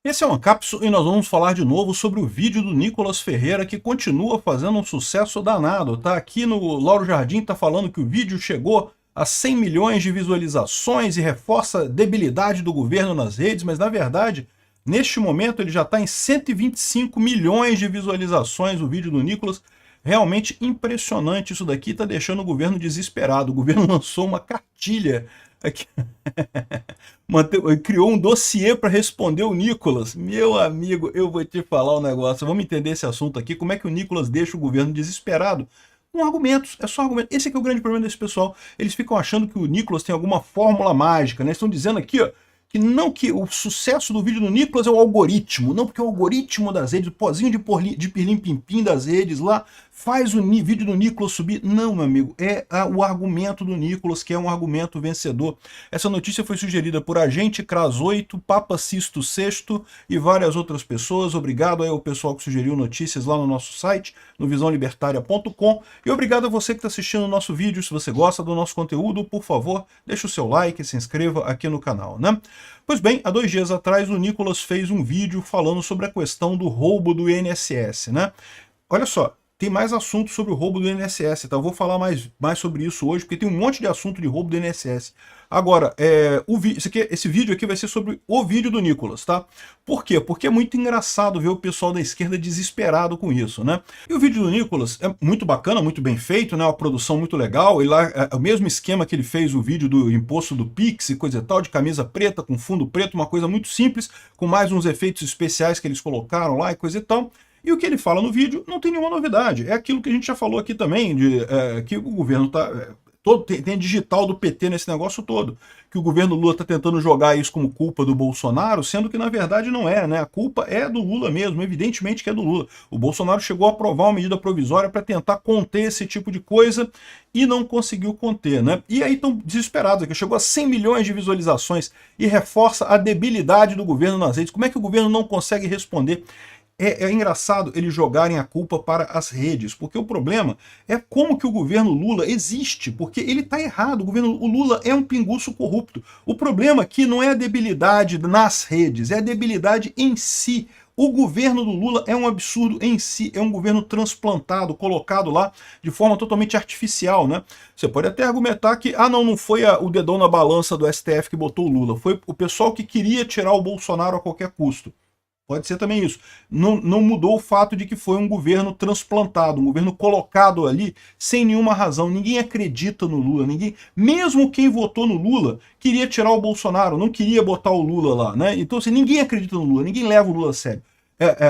Esse é uma cápsula e nós vamos falar de novo sobre o vídeo do Nicolas Ferreira, que continua fazendo um sucesso danado, tá? Aqui no Lauro Jardim tá falando que o vídeo chegou a 100 milhões de visualizações e reforça a debilidade do governo nas redes, mas na verdade, neste momento ele já está em 125 milhões de visualizações, o vídeo do Nicolas. Realmente impressionante isso daqui, tá deixando o governo desesperado. O governo lançou uma cartilha aqui. Criou um dossiê para responder o Nicolas. Meu amigo, eu vou te falar um negócio. Vamos entender esse assunto aqui. Como é que o Nicolas deixa o governo desesperado? Com argumentos, é só argumento. Esse aqui é o grande problema desse pessoal. Eles ficam achando que o Nicolas tem alguma fórmula mágica, né? Estão dizendo aqui, ó, que não, que o sucesso do vídeo do Nicolas é o algoritmo. Não, porque o algoritmo das redes, o pozinho de pirlim-pim-pim das redes lá, faz o vídeo do Nicolas subir. Não, meu amigo, é o argumento do Nicolas, que é um argumento vencedor. Essa notícia foi sugerida por Agente Cras 8, Papa Sisto VI e várias outras pessoas. Obrigado aí ao pessoal que sugeriu notícias lá no nosso site, no visãolibertaria.com. E obrigado a você que está assistindo o nosso vídeo. Se você gosta do nosso conteúdo, por favor, deixe o seu like e se inscreva aqui no canal, né? Pois bem, há 2 dias atrás o Nicolas fez um vídeo falando sobre a questão do roubo do INSS, né? Olha só, tem mais assunto sobre o roubo do INSS, tá? Eu vou falar mais sobre isso hoje, porque tem um monte de assunto de roubo do INSS. Agora, esse vídeo aqui vai ser sobre o vídeo do Nicolas, tá? Por quê? Porque é muito engraçado ver o pessoal da esquerda desesperado com isso, né? E o vídeo do Nicolas é muito bacana, muito bem feito, né? Uma produção muito legal. E lá é o mesmo esquema que ele fez o vídeo do imposto do Pix e coisa e tal, de camisa preta, com fundo preto, uma coisa muito simples, com mais uns efeitos especiais que eles colocaram lá e coisa e tal. E o que ele fala no vídeo não tem nenhuma novidade. É aquilo que a gente já falou aqui também, que o governo está... tem a digital do PT nesse negócio todo. Que o governo Lula está tentando jogar isso como culpa do Bolsonaro, sendo que na verdade não é, né? A culpa é do Lula mesmo, evidentemente que é do Lula. O Bolsonaro chegou a aprovar uma medida provisória para tentar conter esse tipo de coisa e não conseguiu conter, né? E aí estão desesperados, que chegou a 100 milhões de visualizações e reforça a debilidade do governo nas redes. Como é que o governo não consegue responder? É engraçado eles jogarem a culpa para as redes, porque o problema é como que o governo Lula existe, porque ele está errado, o Lula é um pinguço corrupto. O problema aqui não é a debilidade nas redes, é a debilidade em si. O governo do Lula é um absurdo em si, é um governo transplantado, colocado lá de forma totalmente artificial, né? Você pode até argumentar que, não foi o dedão na balança do STF que botou o Lula, foi o pessoal que queria tirar o Bolsonaro a qualquer custo. Pode ser também isso. Não mudou o fato de que foi um governo transplantado, um governo colocado ali sem nenhuma razão. Ninguém acredita no Lula, mesmo quem votou no Lula, queria tirar o Bolsonaro, não queria botar o Lula lá, né? Então, assim, ninguém acredita no Lula, ninguém leva o Lula a sério.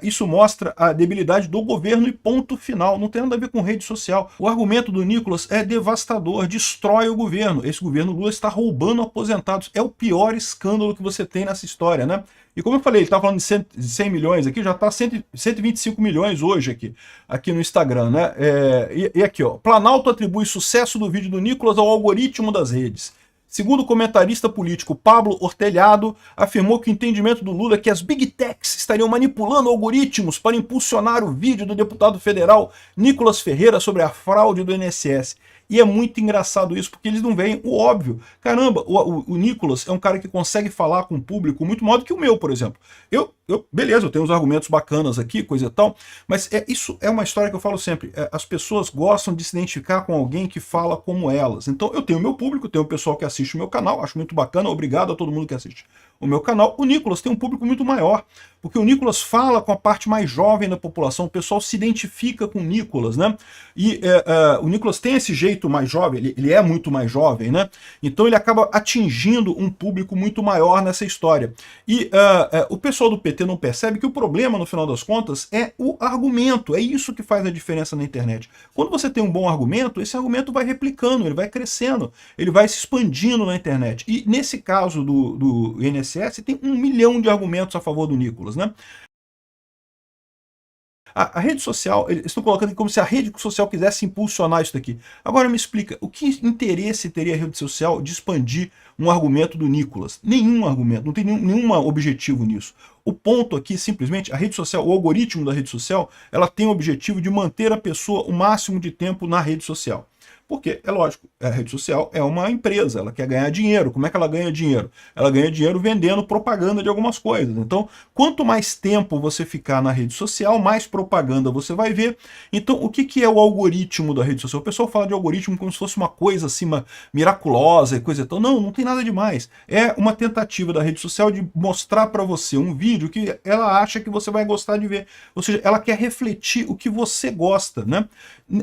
Isso mostra a debilidade do governo e ponto final. Não tem nada a ver com rede social. O argumento do Nicolas é devastador, destrói o governo. Esse governo Lula está roubando aposentados. É o pior escândalo que você tem nessa história, né? E como eu falei, ele está falando de 100 milhões aqui, já está 125 milhões hoje aqui no Instagram, né? E aqui, ó, Planalto atribui sucesso do vídeo do Nicolas ao algoritmo das redes. Segundo o comentarista político Pablo Ortelhado, afirmou que o entendimento do Lula é que as Big Techs estariam manipulando algoritmos para impulsionar o vídeo do deputado federal Nicolas Ferreira sobre a fraude do INSS. E é muito engraçado isso, porque eles não veem o óbvio. Caramba, o Nicolas é um cara que consegue falar com o público muito mais do que o meu, por exemplo. Beleza, eu tenho uns argumentos bacanas aqui, coisa e tal, mas isso é uma história que eu falo sempre. As pessoas gostam de se identificar com alguém que fala como elas. Então eu tenho o meu público, tenho o pessoal que assiste o meu canal, acho muito bacana, obrigado a todo mundo que assiste o meu canal. O Nicolas tem um público muito maior, porque o Nicolas fala com a parte mais jovem da população, o pessoal se identifica com o Nicolas, né? E o Nicolas tem esse jeito mais jovem, ele é muito mais jovem, né? Então ele acaba atingindo um público muito maior nessa história. E o pessoal do PT não percebe que o problema, no final das contas, é o argumento, é isso que faz a diferença na internet. Quando você tem um bom argumento, esse argumento vai replicando, ele vai crescendo, ele vai se expandindo na internet. E nesse caso do INSS, tem 1 milhão de argumentos a favor do Nicolas, né? A rede social, eles estão colocando como se a rede social quisesse impulsionar isso daqui. Agora me explica, o que interesse teria a rede social de expandir um argumento do Nicolas? Nenhum argumento, não tem nenhum objetivo nisso. O ponto aqui, simplesmente, a rede social, o algoritmo da rede social, ela tem o objetivo de manter a pessoa o máximo de tempo na rede social. Porque, é lógico, a rede social é uma empresa, ela quer ganhar dinheiro. Como é que ela ganha dinheiro? Ela ganha dinheiro vendendo propaganda de algumas coisas. Então, quanto mais tempo você ficar na rede social, mais propaganda você vai ver. Então, o que é o algoritmo da rede social? O pessoal fala de algoritmo como se fosse uma coisa assim, miraculosa e coisa e tal. Não, não tem nada demais. É uma tentativa da rede social de mostrar para você um vídeo que ela acha que você vai gostar de ver. Ou seja, ela quer refletir o que você gosta, né?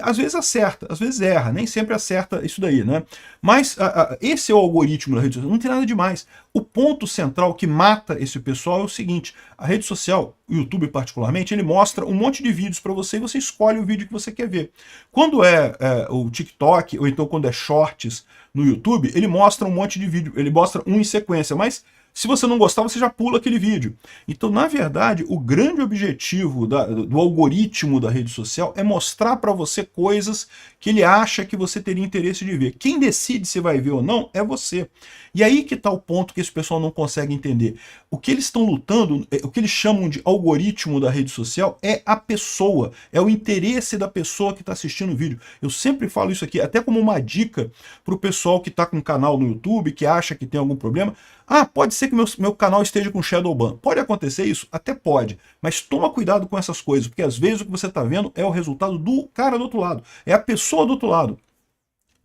Às vezes acerta, às vezes erra, nem sempre acerta isso daí, né? Mas esse é o algoritmo da rede social, não tem nada demais. O ponto central que mata esse pessoal é o seguinte: a rede social, o YouTube particularmente, ele mostra um monte de vídeos para você e você escolhe o vídeo que você quer ver. Quando é o TikTok, ou então quando é Shorts no YouTube, ele mostra um monte de vídeo, ele mostra um em sequência, mas se você não gostar, você já pula aquele vídeo. Então, na verdade, o grande objetivo do algoritmo da rede social é mostrar para você coisas que ele acha que você teria interesse de ver. Quem decide se vai ver ou não é você. E aí que está o ponto que esse pessoal não consegue entender. O que eles estão lutando, o que eles chamam de algoritmo da rede social é a pessoa, é o interesse da pessoa que está assistindo o vídeo. Eu sempre falo isso aqui, até como uma dica para o pessoal que está com um canal no YouTube, que acha que tem algum problema. Ah, pode ser que meu canal esteja com shadow ban. Pode acontecer isso? Até pode. Mas toma cuidado com essas coisas, porque às vezes o que você está vendo é o resultado do cara do outro lado. É a pessoa do outro lado.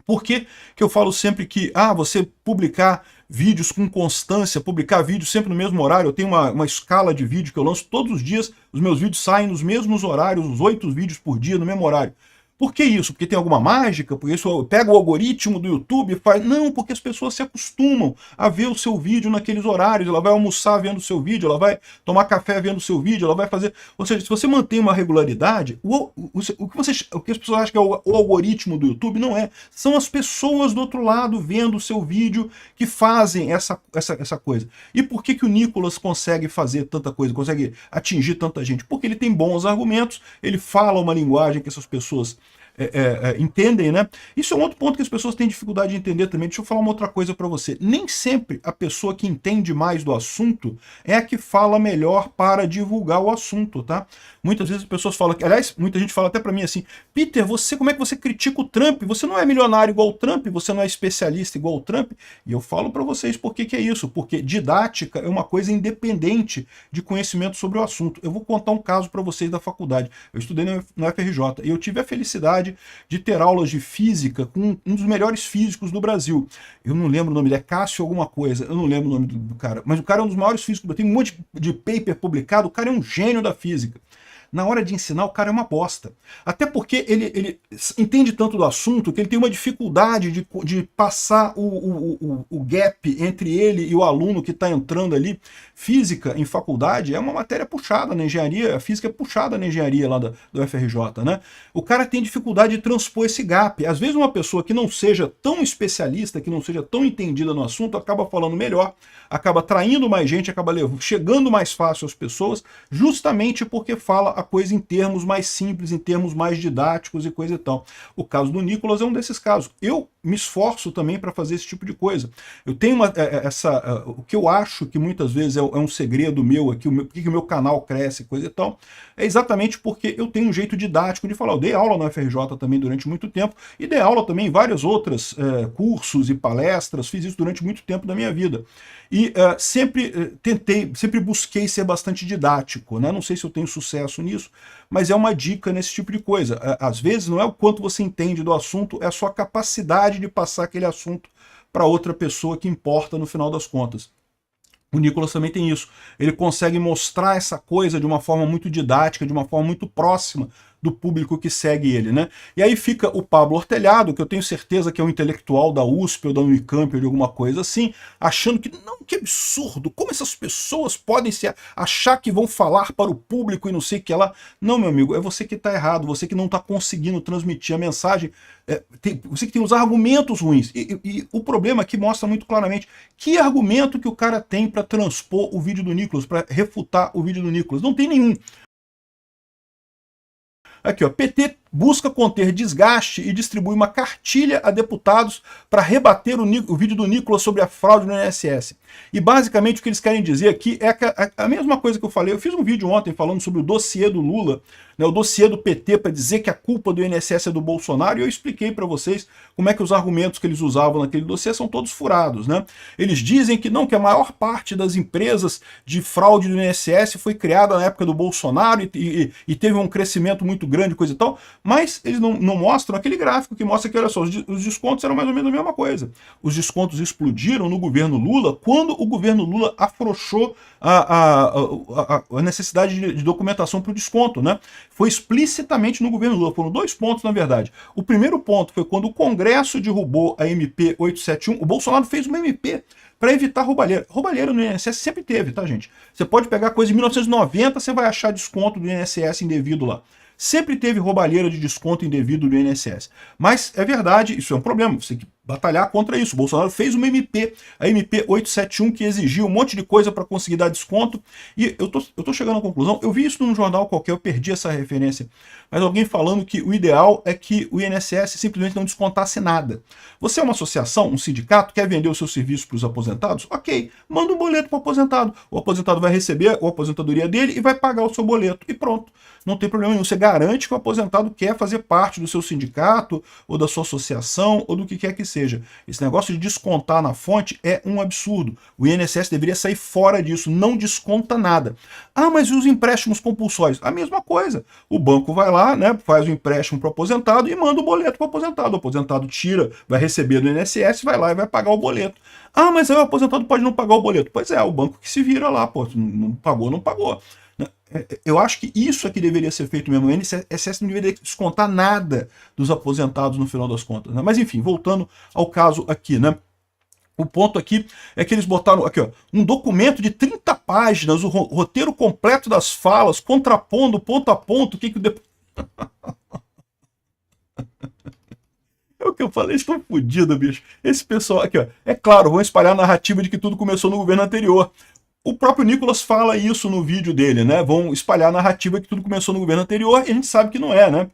Por que eu falo sempre que você publicar vídeos com constância, publicar vídeos sempre no mesmo horário? Eu tenho uma escala de vídeo que eu lanço todos os dias, os meus vídeos saem nos mesmos horários, os 8 vídeos por dia no mesmo horário. Por que isso? Porque tem alguma mágica? Porque isso pega o algoritmo do YouTube e faz... Não, porque as pessoas se acostumam a ver o seu vídeo naqueles horários. Ela vai almoçar vendo o seu vídeo, ela vai tomar café vendo o seu vídeo, ela vai fazer... Ou seja, se você mantém uma regularidade, o que as pessoas acham que é o algoritmo do YouTube não é. São as pessoas do outro lado vendo o seu vídeo que fazem essa coisa. E por que o Nicolas consegue fazer tanta coisa, consegue atingir tanta gente? Porque ele tem bons argumentos, ele fala uma linguagem que essas pessoas entendem, né? Isso é um outro ponto que as pessoas têm dificuldade de entender também. Deixa eu falar uma outra coisa para você. Nem sempre a pessoa que entende mais do assunto é a que fala melhor para divulgar o assunto, tá? Muitas vezes as pessoas falam, aliás, muita gente fala até para mim assim: Peter, como é que você critica o Trump? Você não é milionário igual o Trump, você não é especialista igual o Trump. E eu falo para vocês por que é isso. Porque didática é uma coisa independente de conhecimento sobre o assunto. Eu vou contar um caso para vocês da faculdade. Eu estudei no FRJ e eu tive a felicidade de ter aulas de física com um dos melhores físicos do Brasil. Eu não lembro o nome dele, é Cássio alguma coisa, eu não lembro o nome do cara, mas o cara é um dos maiores físicos do Brasil, tem um monte de paper publicado, o cara é um gênio da física. Na hora de ensinar, o cara é uma bosta. Até porque ele entende tanto do assunto que ele tem uma dificuldade de passar o gap entre ele e o aluno que está entrando ali. Física em faculdade é uma matéria puxada na engenharia, a física é puxada na engenharia lá do FRJ, né? O cara tem dificuldade de transpor esse gap. Às vezes uma pessoa que não seja tão especialista, que não seja tão entendida no assunto, acaba falando melhor, acaba atraindo mais gente, acaba chegando mais fácil às pessoas, justamente porque fala a coisa em termos mais simples, em termos mais didáticos e coisa e tal. O caso do Nicolas é um desses casos. Eu me esforço também para fazer esse tipo de coisa. Eu tenho o que eu acho que muitas vezes é um segredo meu aqui, que o meu canal cresce, coisa e tal, é exatamente porque eu tenho um jeito didático de falar. Eu dei aula no FRJ também durante muito tempo e dei aula também em vários outros cursos e palestras, fiz isso durante muito tempo da minha vida. E sempre busquei ser bastante didático, né? Não sei se eu tenho sucesso nisso, mas é uma dica nesse tipo de coisa. Às vezes não é o quanto você entende do assunto, é a sua capacidade de passar aquele assunto para outra pessoa que importa no final das contas. O Nicolas também tem isso. Ele consegue mostrar essa coisa de uma forma muito didática, de uma forma muito próxima do público que segue ele, né? E aí fica o Pablo Ortelhado, que eu tenho certeza que é um intelectual da USP ou da Unicamp ou de alguma coisa assim, achando que, não, que absurdo, como essas pessoas podem achar que vão falar para o público e não sei o que lá. Não, meu amigo, é você que está errado, você que não está conseguindo transmitir a mensagem, você que tem os argumentos ruins. E o problema aqui mostra muito claramente que argumento que o cara tem para transpor o vídeo do Nicolas, para refutar o vídeo do Nicolas. Não tem nenhum. Aqui, ó, PT busca conter desgaste e distribui uma cartilha a deputados para rebater o vídeo do Nicolas sobre a fraude no INSS. E basicamente o que eles querem dizer aqui é a mesma coisa que eu falei. Eu fiz um vídeo ontem falando sobre o dossiê do Lula, né, o dossiê do PT, para dizer que a culpa do INSS é do Bolsonaro, e eu expliquei para vocês como é que os argumentos que eles usavam naquele dossiê são todos furados, né? Eles dizem que não, que a maior parte das empresas de fraude do INSS foi criada na época do Bolsonaro e teve um crescimento muito grande, coisa e tal, mas eles não mostram aquele gráfico que mostra que, olha só, os descontos eram mais ou menos a mesma coisa. Os descontos explodiram no governo Lula quando o governo Lula afrouxou a necessidade de documentação para o desconto, né? Foi explicitamente no governo Lula. Foram 2 pontos, na verdade. O primeiro ponto foi quando o Congresso derrubou a MP 871. O Bolsonaro fez uma MP para evitar roubalheira. Roubalheira no INSS sempre teve, tá, gente? Você pode pegar coisa de 1990, você vai achar desconto do INSS indevido lá. Sempre teve roubalheira de desconto indevido do INSS. Mas é verdade, isso é um problema, você tem que batalhar contra isso. O Bolsonaro fez uma MP, a MP 871, que exigia um monte de coisa para conseguir dar desconto, e eu tô chegando à conclusão, eu vi isso num jornal qualquer, eu perdi essa referência, mas alguém falando que o ideal é que o INSS simplesmente não descontasse nada. Você é uma associação, um sindicato, quer vender o seu serviço para os aposentados? Ok, manda um boleto para o aposentado vai receber a aposentadoria dele e vai pagar o seu boleto, e pronto. Não tem problema nenhum, você garante que o aposentado quer fazer parte do seu sindicato, ou da sua associação, ou do que quer que seja. Esse negócio de descontar na fonte é um absurdo. O INSS deveria sair fora disso, não desconta nada. Ah, mas e os empréstimos compulsórios? A mesma coisa. O banco vai lá, né, faz o empréstimo para o aposentado e manda o boleto para o aposentado. O aposentado tira, vai receber do INSS, vai lá e vai pagar o boleto. Ah, mas aí o aposentado pode não pagar o boleto. Pois é, o banco que se vira lá, pô, não pagou, não pagou. Eu acho que isso é que deveria ser feito mesmo. O INSS não deveria descontar nada dos aposentados no final das contas, né? Mas enfim, voltando ao caso aqui, né? O ponto aqui é que eles botaram aqui, ó, um documento de 30 páginas, o roteiro completo das falas, contrapondo ponto a ponto o que o deputado... É o que eu falei, estão fodidos, bicho. Esse pessoal aqui, ó, é claro, vão espalhar a narrativa de que tudo começou no governo anterior. O próprio Nicolas fala isso no vídeo dele, né? Vão espalhar a narrativa que tudo começou no governo anterior, e a gente sabe que não é, né?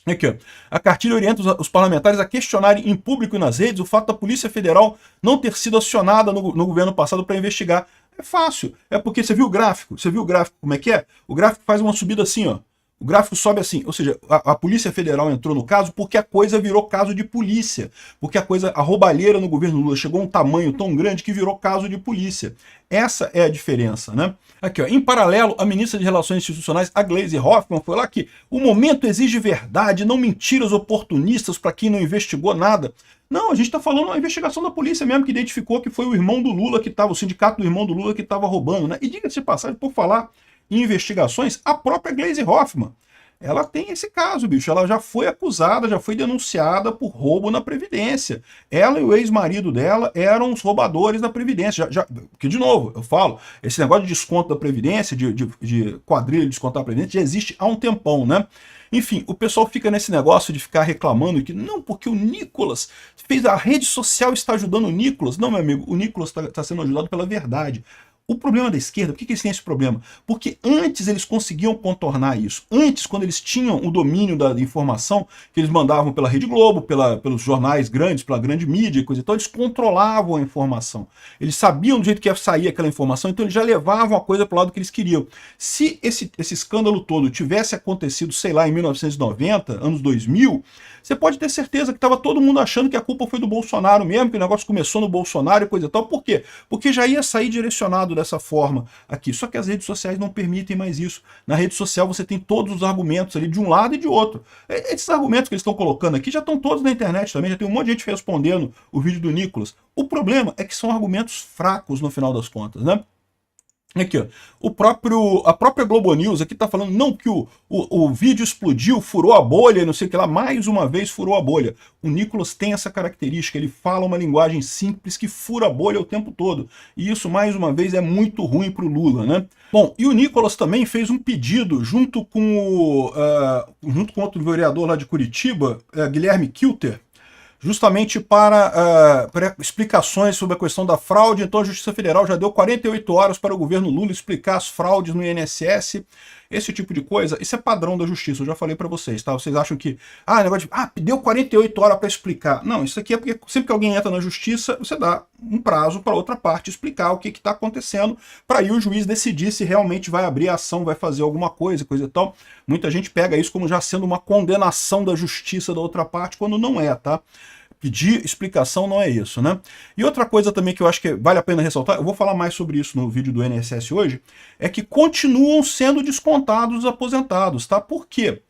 Aqui, ó. A cartilha orienta os parlamentares a questionarem em público e nas redes o fato da Polícia Federal não ter sido acionada no governo passado para investigar. É fácil, é porque você viu o gráfico? Você viu o gráfico como é que é? O gráfico faz uma subida assim, ó. O gráfico sobe assim, ou seja, a Polícia Federal entrou no caso porque a coisa virou caso de polícia, porque a roubalheira no governo Lula chegou a um tamanho tão grande que virou caso de polícia. Essa é a diferença, né? Aqui, ó, em paralelo, a ministra de Relações Institucionais, a Gleisi Hoffmann, foi lá que o momento exige verdade, não mentiras oportunistas para quem não investigou nada. Não, a gente está falando uma investigação da polícia mesmo, que identificou que foi o irmão do Lula que estava, o sindicato do irmão do Lula que estava roubando, né? E diga-se de passagem, por falar em investigações, a própria Gleisi Hoffmann, ela tem esse caso, bicho. Ela já foi acusada, já foi denunciada por roubo na Previdência. Ela e o ex-marido dela eram os roubadores da Previdência. Porque, de novo, eu falo, esse negócio de desconto da Previdência, de quadrilha de descontar a Previdência, já existe há um tempão, né? Enfim, o pessoal fica nesse negócio de ficar reclamando que não, porque o Nicolas fez, a rede social está ajudando o Nicolas. Não, meu amigo, o Nicolas está sendo ajudado pela verdade. O problema da esquerda, por que eles têm esse problema? Porque antes eles conseguiam contornar isso. Antes, quando eles tinham o domínio da informação, que eles mandavam pela Rede Globo, pelos jornais grandes, pela grande mídia e coisa e tal, eles controlavam a informação. Eles sabiam do jeito que ia sair aquela informação, então eles já levavam a coisa para o lado que eles queriam. Se esse escândalo todo tivesse acontecido, sei lá, em 1990, anos 2000, você pode ter certeza que estava todo mundo achando que a culpa foi do Bolsonaro mesmo, que o negócio começou no Bolsonaro e coisa e tal. Por quê? Porque já ia sair direcionado dessa forma aqui. Só que as redes sociais não permitem mais isso. Na rede social você tem todos os argumentos ali de um lado e de outro. Esses argumentos que eles estão colocando aqui já estão todos na internet também, já tem um monte de gente respondendo o vídeo do Nicolas. O problema é que são argumentos fracos no final das contas, né? Aqui, ó, a própria Globo News aqui tá falando, não, que o vídeo explodiu, furou a bolha, não sei o que lá, mais uma vez furou a bolha. O Nicolas tem essa característica, ele fala uma linguagem simples que fura a bolha o tempo todo. E isso, mais uma vez, é muito ruim pro Lula, né? Bom, e o Nicolas também fez um pedido junto com outro vereador lá de Curitiba, Guilherme Kilter, justamente para explicações sobre a questão da fraude. Então a Justiça Federal já deu 48 horas para o governo Lula explicar as fraudes no INSS. Esse tipo de coisa, isso é padrão da justiça, eu já falei para vocês, tá? Vocês acham que, negócio de, deu 48 horas para explicar. Não, isso aqui é porque sempre que alguém entra na justiça, você dá um prazo para outra parte explicar o que está acontecendo, para aí o juiz decidir se realmente vai abrir a ação, vai fazer alguma coisa e tal. Muita gente pega isso como já sendo uma condenação da justiça da outra parte, quando não é, tá? Pedir explicação não é isso, né? E outra coisa também que eu acho que vale a pena ressaltar, eu vou falar mais sobre isso no vídeo do INSS hoje, é que continuam sendo descontados os aposentados, tá? Por quê?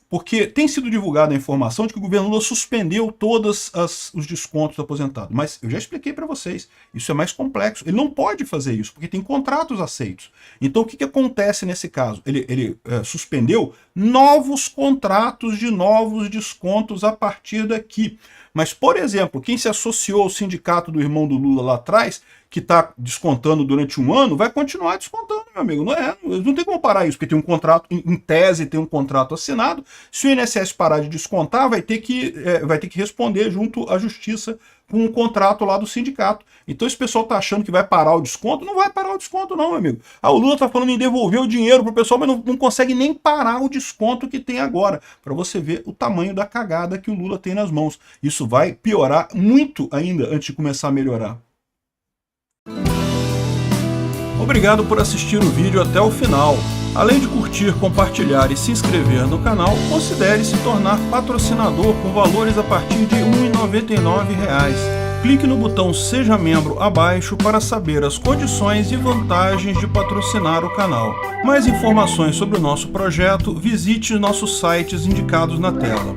Porque tem sido divulgada a informação de que o governo Lula suspendeu todos os descontos do aposentado. Mas eu já expliquei para vocês, isso é mais complexo. Ele não pode fazer isso, porque tem contratos aceitos. Então o que acontece nesse caso? Ele suspendeu novos contratos de novos descontos a partir daqui. Mas, por exemplo, quem se associou ao sindicato do irmão do Lula lá atrás, que está descontando durante um ano, vai continuar descontando, meu amigo. Não tem como parar isso, porque tem um contrato, em tese, tem um contrato assinado. Se o INSS parar de descontar, vai ter que responder junto à justiça com um contrato lá do sindicato. Então esse pessoal tá achando que vai parar o desconto, não vai parar o desconto não, meu amigo. O Lula tá falando em devolver o dinheiro pro pessoal, mas não consegue nem parar o desconto que tem agora, para você ver o tamanho da cagada que o Lula tem nas mãos. Isso vai piorar muito ainda antes de começar a melhorar. Obrigado por assistir o vídeo até o final. Além de curtir, compartilhar e se inscrever no canal, considere se tornar patrocinador com valores a partir de R$ 1,99. Clique no botão Seja Membro abaixo para saber as condições e vantagens de patrocinar o canal. Mais informações sobre o nosso projeto, visite nossos sites indicados na tela.